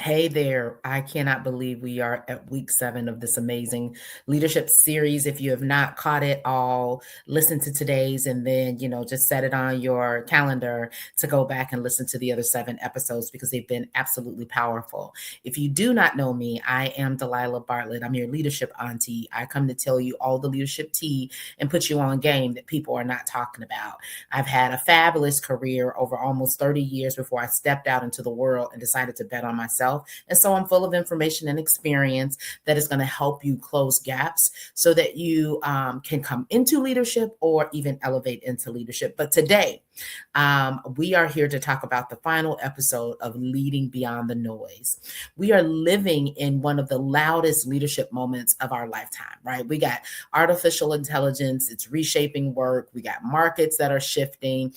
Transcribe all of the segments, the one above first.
Hey there. I cannot believe we are at week 7 of this amazing leadership series. If you have not caught it all, listen to today's and then, just set it on your calendar to go back and listen to the other 7 episodes because they've been absolutely powerful. If you do not know me, I am Delilah Bardlette. I'm your leadership auntie. I come to tell you all the leadership tea and put you on game that people are not talking about. I've had a fabulous career over almost 30 years before I stepped out into the world and decided to bet on myself. And so I'm full of information and experience that is going to help you close gaps so that you can come into leadership or even elevate into leadership. But today, we are here to talk about the final episode of Leading Beyond the Noise. We are living in one of the loudest leadership moments of our lifetime, right? We got artificial intelligence, it's reshaping work. We got markets that are shifting,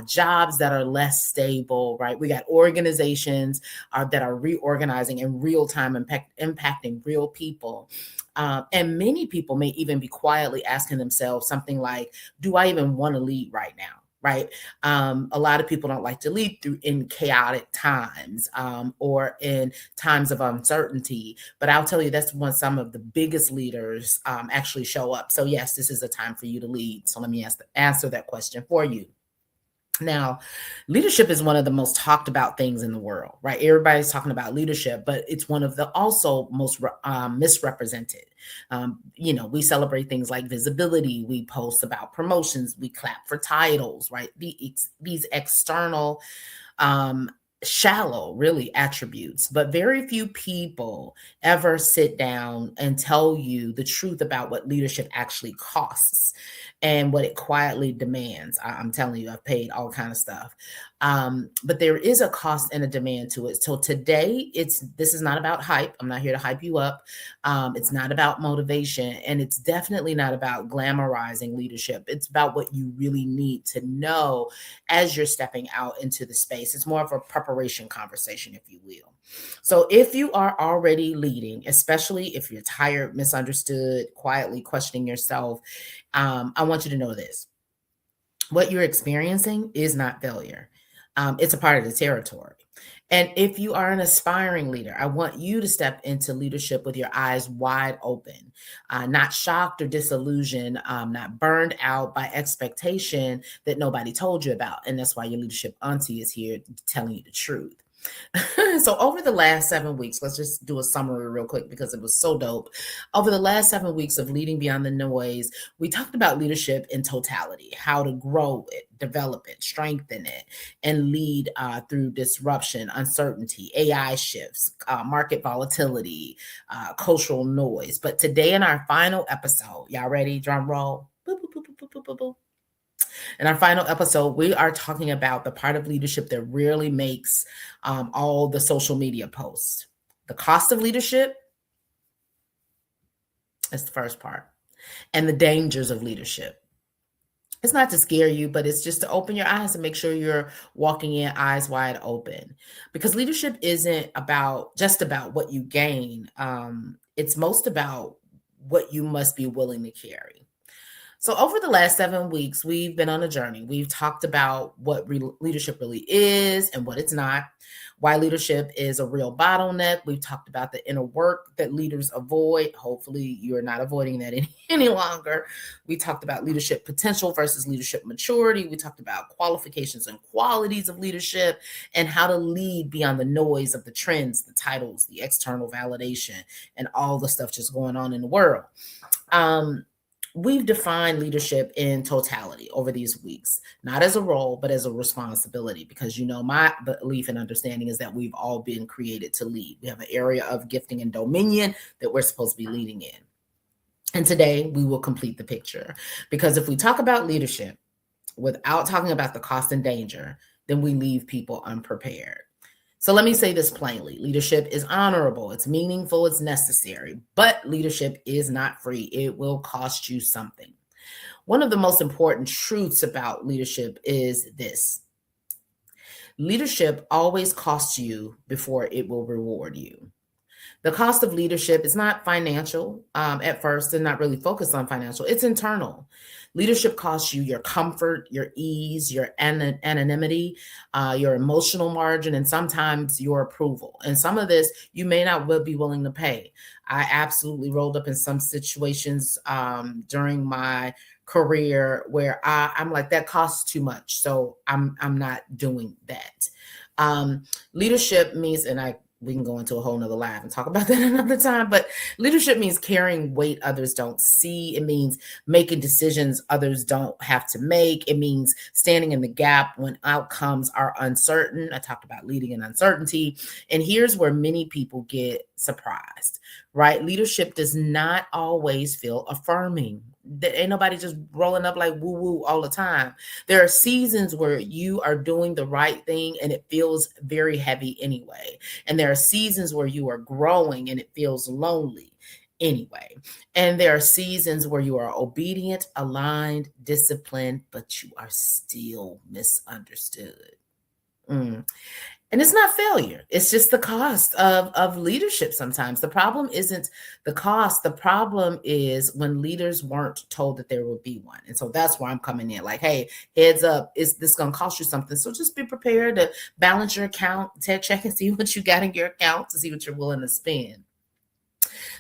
jobs that are less stable, right? We got organizations that are reorganizing in real time, impacting real people. And many people may even be quietly asking themselves something like, do I even want to lead right now? Right. A lot of people don't like to lead through in chaotic times or in times of uncertainty. But I'll tell you, that's when some of the biggest leaders actually show up. So yes, this is a time for you to lead. So let me answer that question for you. Now, leadership is one of the most talked about things in the world, right? Everybody's talking about leadership, but it's one of the also most misrepresented. We celebrate things like visibility. We post about promotions. We clap for titles, right? These external, shallow, really, attributes. But very few people ever sit down and tell you the truth about what leadership actually costs and what it quietly demands. I'm telling you, I've paid all kind of stuff. But there is a cost and a demand to it. So today, this is not about hype. I'm not here to hype you up. It's not about motivation, and it's definitely not about glamorizing leadership. It's about what you really need to know as you're stepping out into the space. It's more of a preparation conversation, if you will. So if you are already leading, especially if you're tired, misunderstood, quietly questioning yourself, I want you to know this. What you're experiencing is not failure. It's a part of the territory. And if you are an aspiring leader, I want you to step into leadership with your eyes wide open, not shocked or disillusioned, not burned out by expectation that nobody told you about. And that's why your leadership auntie is here telling you the truth. So over the last 7 weeks, let's just do a summary real quick because it was so dope. Over the last 7 weeks of Leading Beyond the Noise, we talked about leadership in totality, how to grow it, develop it, strengthen it, and lead through disruption, uncertainty, AI shifts, market volatility, cultural noise. But today in our final episode, y'all ready? Drum roll. Boop, boop, boop, boop, boop, boop, boop. In our final episode, we are talking about the part of leadership that rarely makes all the social media posts. The cost of leadership is the first part, and the dangers of leadership. It's not to scare you, but it's just to open your eyes and make sure you're walking in eyes wide open. Because leadership isn't just about what you gain. It's most about what you must be willing to carry. So over the last 7 weeks, we've been on a journey. We've talked about what leadership really is and what it's not, why leadership is a real bottleneck. We've talked about the inner work that leaders avoid. Hopefully you're not avoiding that any longer. We talked about leadership potential versus leadership maturity. We talked about qualifications and qualities of leadership and how to lead beyond the noise of the trends, the titles, the external validation, and all the stuff just going on in the world. We've defined leadership in totality over these weeks, not as a role, but as a responsibility, because my belief and understanding is that we've all been created to lead. We have an area of gifting and dominion that we're supposed to be leading in. And today we will complete the picture, because if we talk about leadership without talking about the cost and danger, then we leave people unprepared. So let me say this plainly. Leadership is honorable, it's meaningful, it's necessary, but leadership is not free. It will cost you something. One of the most important truths about leadership is this. Leadership always costs you before it will reward you. The cost of leadership is not financial at first, and not really focused on financial. It's internal. Leadership costs you your comfort, your ease, your anonymity, your emotional margin, and sometimes your approval. And some of this you may not be willing to pay. I absolutely rolled up in some situations during my career where I'm like, that costs too much, so I'm not doing that. Leadership means, and we can go into a whole nother live and talk about that another time, but leadership means carrying weight others don't see. It means making decisions others don't have to make. It means standing in the gap when outcomes are uncertain. I talked about leading in uncertainty. And here's where many people get surprised, right? Leadership does not always feel affirming. Ain't nobody just rolling up like woo woo all the time. There are seasons where you are doing the right thing and it feels very heavy anyway. And there are seasons where you are growing and it feels lonely anyway. And there are seasons where you are obedient, aligned, disciplined, but you are still misunderstood. And it's not failure. It's just the cost of leadership sometimes. The problem isn't the cost. The problem is when leaders weren't told that there would be one. And so that's where I'm coming in. Like, hey, heads up, is this going to cost you something? So just be prepared to balance your account, check and see what you got in your account to see what you're willing to spend.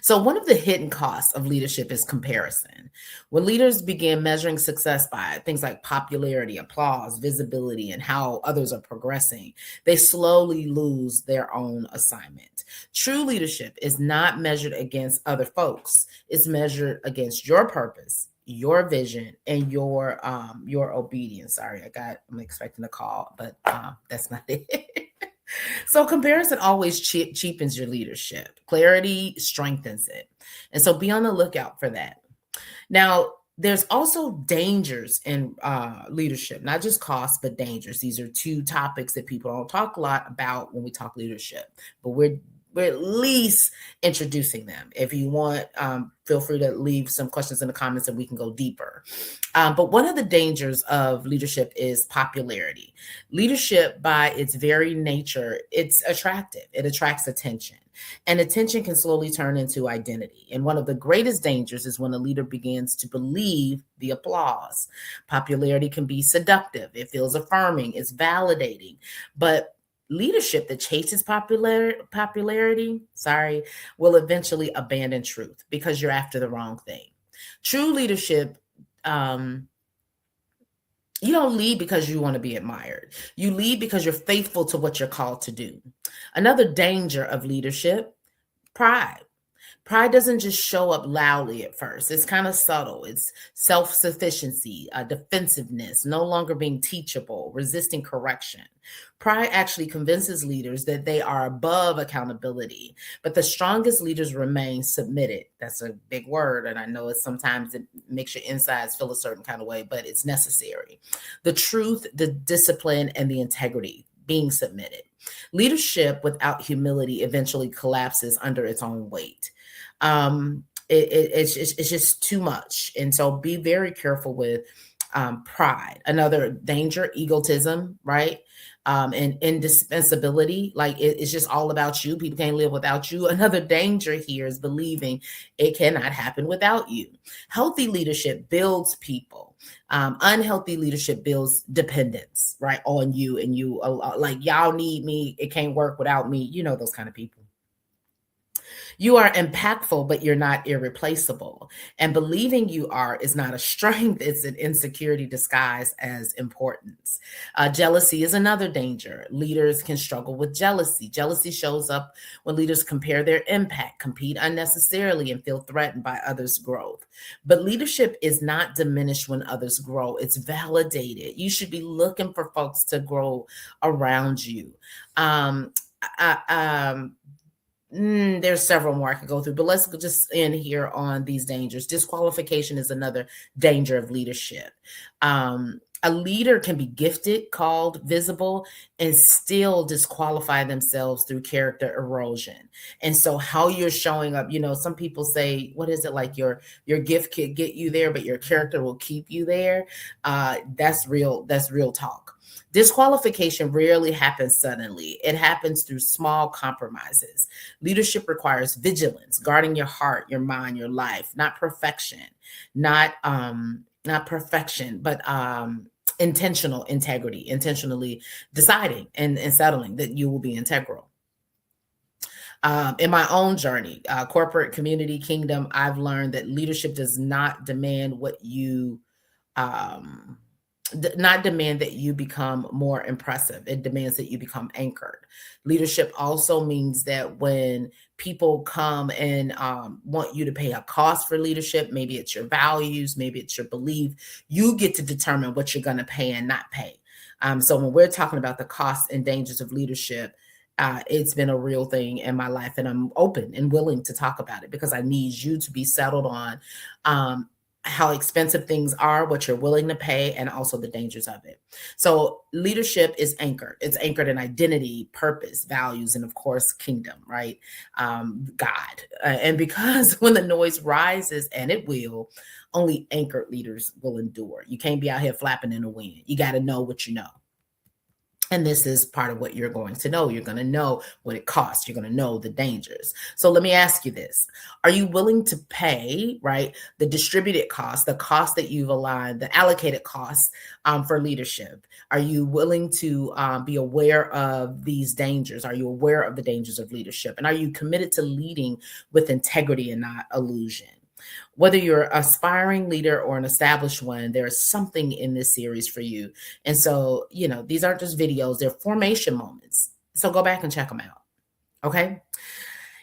So, one of the hidden costs of leadership is comparison. When leaders begin measuring success by things like popularity, applause, visibility, and how others are progressing, they slowly lose their own assignment. True leadership is not measured against other folks, it's measured against your purpose, your vision, and your obedience. Sorry, I'm expecting a call, but that's not it. So comparison always cheapens your leadership. Clarity strengthens it. And so be on the lookout for that. Now, there's also dangers in leadership, not just costs, but dangers. These are two topics that people don't talk a lot about when we talk leadership, but we're at least introducing them. If you want, feel free to leave some questions in the comments and we can go deeper. But one of the dangers of leadership is popularity. Leadership, by its very nature, it's attractive. It attracts attention. And attention can slowly turn into identity. And one of the greatest dangers is when a leader begins to believe the applause. Popularity can be seductive. It feels affirming. It's validating. But leadership that chases popularity, will eventually abandon truth because you're after the wrong thing. True leadership, you don't lead because you want to be admired. You lead because you're faithful to what you're called to do. Another danger of leadership, pride. Pride doesn't just show up loudly at first. It's kind of subtle. It's self-sufficiency, defensiveness, no longer being teachable, resisting correction. Pride actually convinces leaders that they are above accountability, but the strongest leaders remain submitted. That's a big word, and I know sometimes it makes your insides feel a certain kind of way, but it's necessary. The truth, the discipline, and the integrity, being submitted. Leadership without humility eventually collapses under its own weight. It's just too much. And so be very careful with pride. Another danger, egotism, right? And indispensability, like it's just all about you. People can't live without you. Another danger here is believing it cannot happen without you. Healthy leadership builds people. Unhealthy leadership builds dependence, right, on you, and you like, y'all need me. It can't work without me. You know, those kind of people. You are impactful, but you're not irreplaceable. And believing you are is not a strength, it's an insecurity disguised as importance. Jealousy is another danger. Leaders can struggle with jealousy. Jealousy shows up when leaders compare their impact, compete unnecessarily, and feel threatened by others' growth. But leadership is not diminished when others grow, it's validated. You should be looking for folks to grow around you. There's several more I could go through, but let's just end here on these dangers. Disqualification is another danger of leadership. A leader can be gifted, called, visible, and still disqualify themselves through character erosion. And so how you're showing up, some people say, what is it, like your gift could get you there, but your character will keep you there. That's real talk. Disqualification rarely happens suddenly. It happens through small compromises. Leadership requires vigilance, guarding your heart, your mind, your life, not perfection, not perfection, but intentional integrity, intentionally deciding and settling that you will be integral. In my own journey, corporate, community, kingdom, I've learned that leadership does not demand what you um, not demand that you become more impressive. It demands that you become anchored. Leadership also means that when people come and want you to pay a cost for leadership, maybe it's your values, maybe it's your belief, you get to determine what you're going to pay and not pay. So when we're talking about the costs and dangers of leadership, it's been a real thing in my life, and I'm open and willing to talk about it because I need you to be settled on um, how expensive things are, what you're willing to pay, and also the dangers of it. So leadership is anchored. It's anchored in identity, purpose, values, and of course, kingdom, right? God. And because when the noise rises, and it will, only anchored leaders will endure. You can't be out here flapping in the wind. You got to know what you know. And this is part of what you're going to know. You're going to know what it costs. You're going to know the dangers. So let me ask you this. Are you willing to pay, right, the distributed cost, the cost that you've aligned, the allocated costs for leadership? Are you willing to be aware of these dangers? Are you aware of the dangers of leadership? And are you committed to leading with integrity and not illusion? Whether you're an aspiring leader or an established one, there is something in this series for you. And so, these aren't just videos, they're formation moments. So go back and check them out. Okay.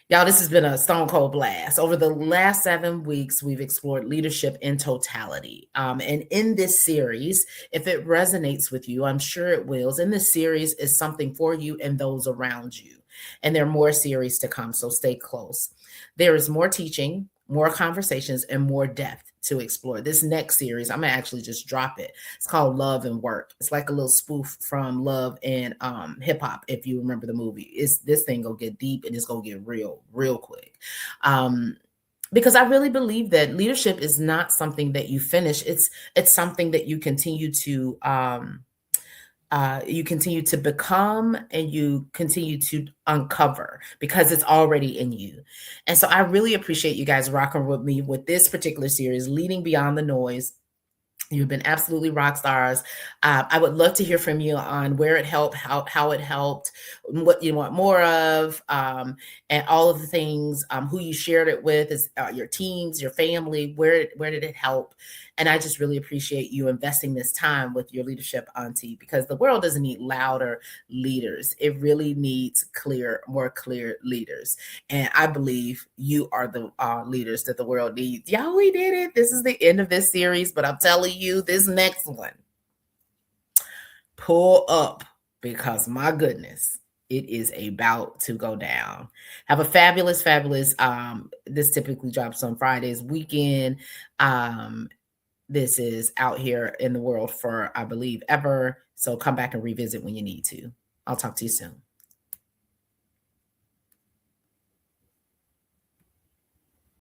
Y'all, this has been a stone cold blast. Over the last 7 weeks, we've explored leadership in totality. And in this series, if it resonates with you, I'm sure it will. In this series is something for you and those around you. And there are more series to come, so stay close. There is more teaching, more conversations, and more depth to explore. This next series, I'm gonna actually just drop it. It's called Love and Work. It's like a little spoof from Love and Hip Hop, if you remember the movie. This thing gonna get deep and it's gonna get real quick. Because I really believe that leadership is not something that you finish. It's something that you continue to become, and you continue to uncover because it's already in you. And so I really appreciate you guys rocking with me with this particular series, Leading Beyond the Noise. You've been absolutely rock stars. I would love to hear from you on where it helped, how it helped, what you want more of, and all of the things, who you shared it with, is your teams, your family, where did it help? And I just really appreciate you investing this time with your leadership auntie, because the world doesn't need louder leaders. It really needs more clear leaders. And I believe you are the leaders that the world needs. Y'all, we did it. This is the end of this series, but I'm telling you, this next one, pull up, because my goodness, it is about to go down. Have a fabulous, this typically drops on Fridays weekend. This is out here in the world for, I believe, ever. So come back and revisit when you need to. I'll talk to you soon.